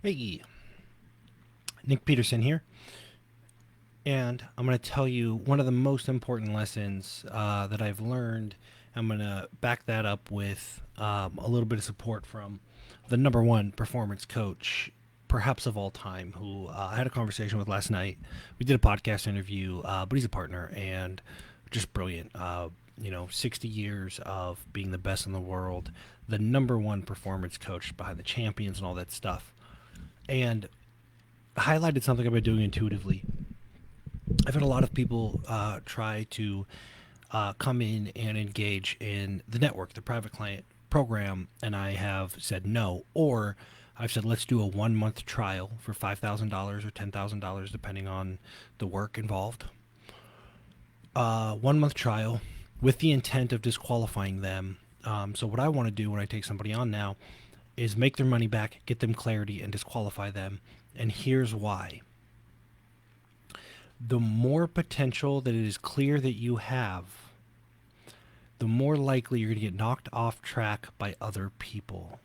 Hey, Nick Peterson here, and I'm going to tell you one of the most important lessons that I've learned. I'm going to back that up with a little bit of support from the number one performance coach, perhaps of all time, who I had a conversation with last night. We did a podcast interview, but he's a partner and just brilliant. 60 years of being the best in the world, the number one performance coach behind the champions and all that stuff. And highlighted something I've been doing intuitively. I've had a lot of people try to come in and engage in the network, the private client program, and I have said no. Or I've said, let's do a 1 month trial for $5,000 or $10,000, depending on the work involved. 1 month trial with the intent of disqualifying them. So, what I want to do when I take somebody on now is make their money back, get them clarity, and disqualify them. And here's why. The more potential that it is clear that you have, the more likely you're going to get knocked off track by other people,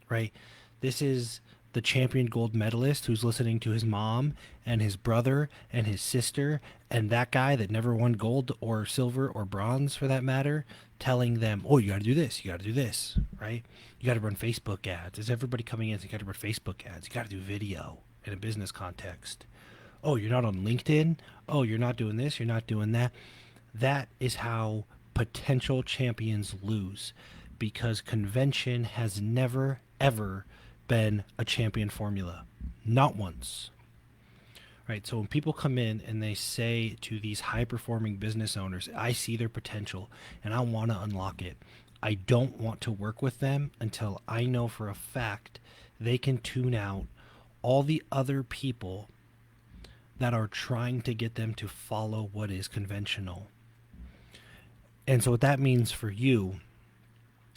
right? This is the champion gold medalist who's listening to his mom and his brother and his sister and that guy that never won gold or silver or bronze for that matter, telling them, oh, you got to do this, you got to do this, right? You got to run Facebook ads. Is everybody coming in? So you got to run Facebook ads. You got to do video in a business context. Oh, you're not on LinkedIn? Oh, you're not doing this, you're not doing that. That is how potential champions lose, because convention has never, ever been a champion formula. Not once. Right? So when people come in and they say to these high performing business owners, I see their potential and I want to unlock it, I don't want to work with them until I know for a fact they can tune out all the other people that are trying to get them to follow what is conventional. And so what that means for you,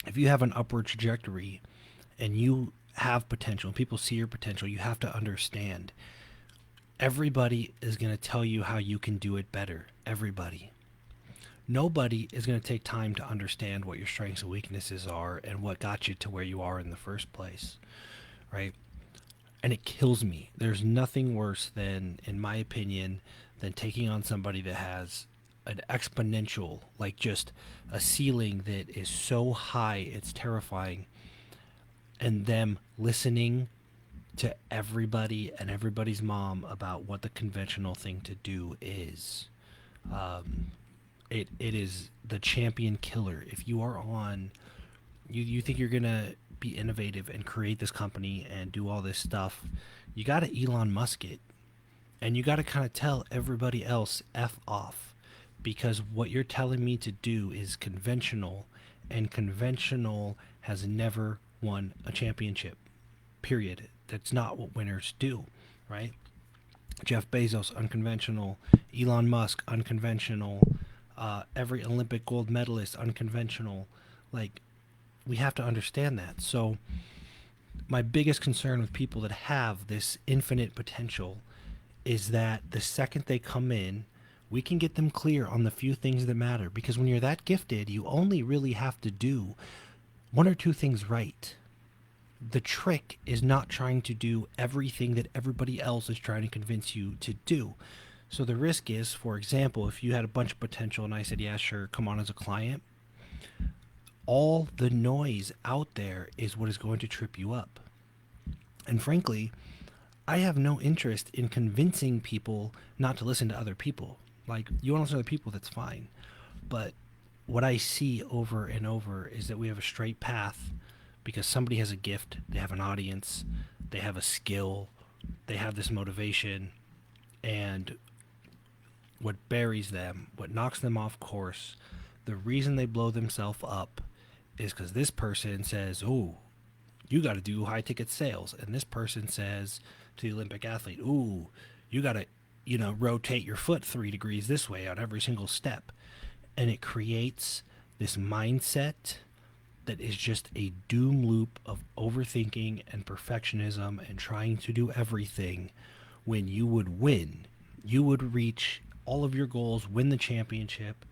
if you have an upward trajectory and you have potential and people see your potential, you have to understand everybody is going to tell you how you can do it better. Everybody. Nobody is going to take time to understand what your strengths and weaknesses are and what got you to where you are in the first place, right? And it kills me. There's nothing worse than, in my opinion, than taking on somebody that has an exponential, like just a ceiling that is so high it's terrifying, and them listening to everybody and everybody's mom about what the conventional thing to do is. It is the champion killer. If you are on, you think you're gonna be innovative and create this company and do all this stuff, you got to Elon Musk it, and you got to kind of tell everybody else F off, because what you're telling me to do is conventional, and conventional has never won a championship. Period. That's not what winners do, right? Jeff Bezos, unconventional. Elon Musk, unconventional. Every Olympic gold medalist, unconventional. Like, we have to understand that. So my biggest concern with people that have this infinite potential is that the second they come in, we can get them clear on the few things that matter. Because when you're that gifted, you only really have to do one or two things right. The trick is not trying to do everything that everybody else is trying to convince you to do. So the risk is, for example, if you had a bunch of potential and I said, yeah, sure, come on as a client, all the noise out there is what is going to trip you up. And frankly, I have no interest in convincing people not to listen to other people. Like, you want to listen to other people, that's fine. But what I see over and over is that we have a straight path because somebody has a gift, they have an audience, they have a skill, they have this motivation, and what buries them, what knocks them off course, the reason they blow themselves up is because this person says, oh, you got to do high ticket sales. And this person says to the Olympic athlete, ooh, you got to, rotate your foot 3 degrees this way on every single step. And it creates this mindset that is just a doom loop of overthinking and perfectionism and trying to do everything when you would win. You would reach all of your goals, win the championship,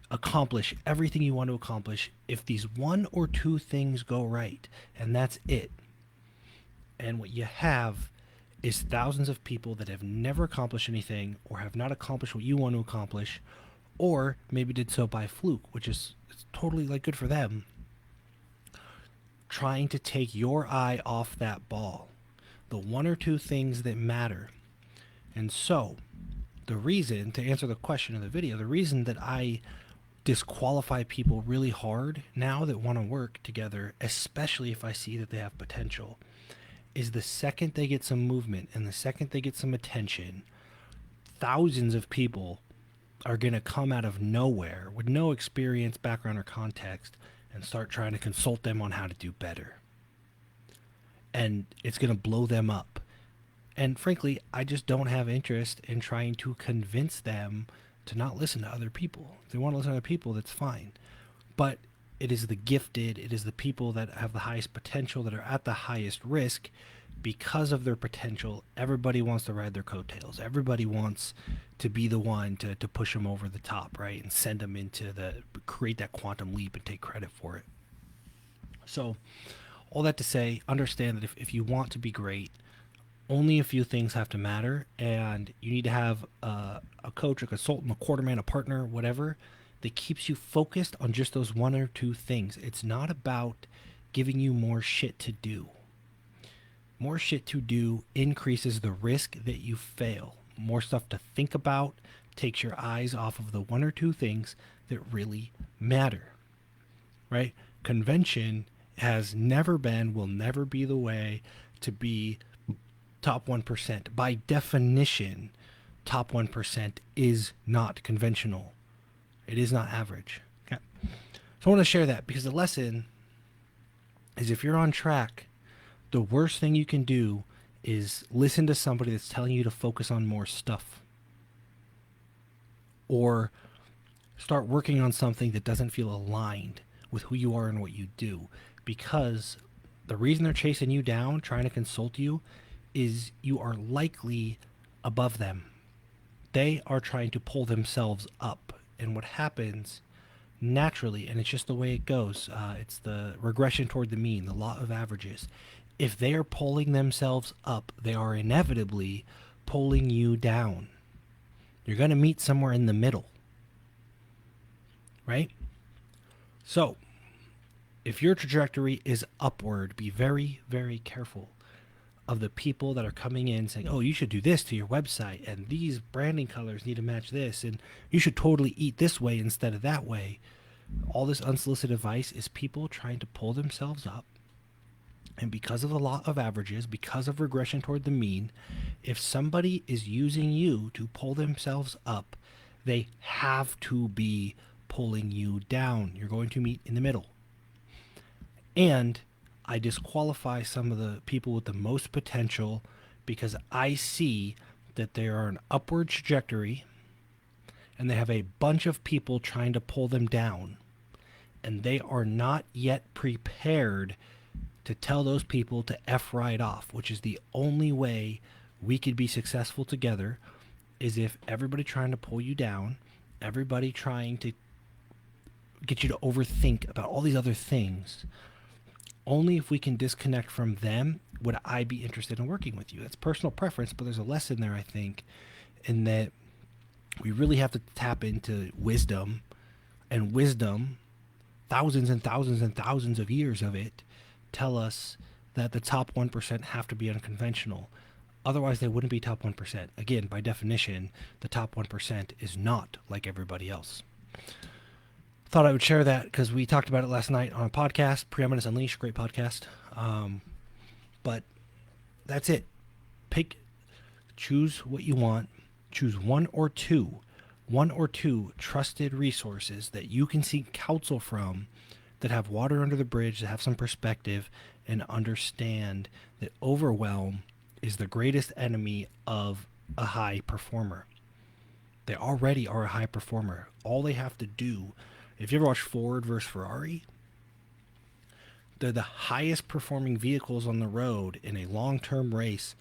accomplish everything you want to accomplish if these one or two things go right, and that's it. And what you have is thousands of people that have never accomplished anything or have not accomplished what you want to accomplish, or maybe did so by fluke, which is it's totally like good for them, trying to take your eye off that ball, the one or two things that matter. And so, the reason, to answer the question of the video, the reason that I disqualify people really hard now that want to work together, especially if I see that they have potential, is the second they get some movement and the second they get some attention, thousands of people are going to come out of nowhere with no experience, background, or context and start trying to consult them on how to do better. And it's going to blow them up. And frankly, I just don't have interest in trying to convince them to not listen to other people. If they want to listen to other people, that's fine. But it is the gifted, it is the people that have the highest potential, that are at the highest risk because of their potential. Everybody wants to ride their coattails. Everybody wants to be the one to push them over the top, right? And send them into create that quantum leap and take credit for it. So, all that to say, understand that if you want to be great, only a few things have to matter, and you need to have a coach, a consultant, a quarterman, a partner, whatever, that keeps you focused on just those one or two things. It's not about giving you more shit to do. More shit to do increases the risk that you fail. More stuff to think about takes your eyes off of the one or two things that really matter, right? Convention has never been, will never be the way to be top 1%. By definition, top 1% is not conventional. It is not average. Okay. So I want to share that because the lesson is if you're on track, the worst thing you can do is listen to somebody that's telling you to focus on more stuff. Or start working on something that doesn't feel aligned with who you are and what you do. Because the reason they're chasing you down, trying to consult you, is you are likely above them. They are trying to pull themselves up. And what happens naturally, and it's just the way it goes, it's the regression toward the mean, the law of averages. If they are pulling themselves up, they are inevitably pulling you down. You're going to meet somewhere in the middle, right? So, if your trajectory is upward, be very, very careful of the people that are coming in saying, oh, you should do this to your website, and these branding colors need to match this, and you should totally eat this way instead of that way. All this unsolicited advice is people trying to pull themselves up. And because of the law of averages, because of regression toward the mean, if somebody is using you to pull themselves up, they have to be pulling you down. You're going to meet in the middle. And I disqualify some of the people with the most potential because I see that they are an upward trajectory and they have a bunch of people trying to pull them down, and they are not yet prepared to tell those people to F right off, which is the only way we could be successful together, is if everybody trying to pull you down, everybody trying to get you to overthink about all these other things. Only if we can disconnect from them would I be interested in working with you. That's personal preference, but there's a lesson there, I think, in that we really have to tap into wisdom, and wisdom, thousands and thousands and thousands of years of it, tell us that the top 1% have to be unconventional. Otherwise, they wouldn't be top 1%. Again, by definition, the top 1% is not like everybody else. Thought I would share that because we talked about it last night on a podcast, Preeminence Unleashed, great podcast. But that's it. Choose what you want. Choose one or two trusted resources that you can seek counsel from, that have water under the bridge, that have some perspective, and understand that overwhelm is the greatest enemy of a high performer. They already are a high performer. All they have to do, if you ever watch Ford versus Ferrari, they're the highest performing vehicles on the road in a long-term race.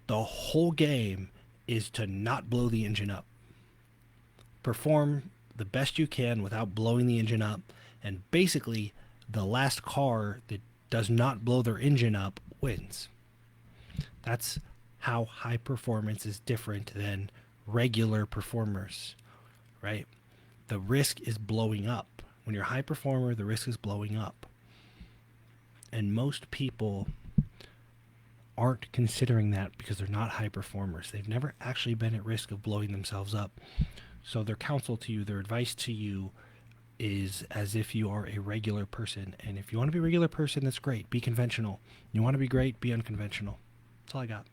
The whole game is to not blow the engine up. Perform the best you can without blowing the engine up. And basically, the last car that does not blow their engine up wins. That's how high performance is different than regular performers, right? The risk is blowing up. When you're a high performer, the risk is blowing up. And most people aren't considering that because they're not high performers. They've never actually been at risk of blowing themselves up. So their counsel to you, their advice to you is as if you are a regular person. And if you want to be a regular person, that's great. Be conventional. You want to be great, be unconventional. That's all I got.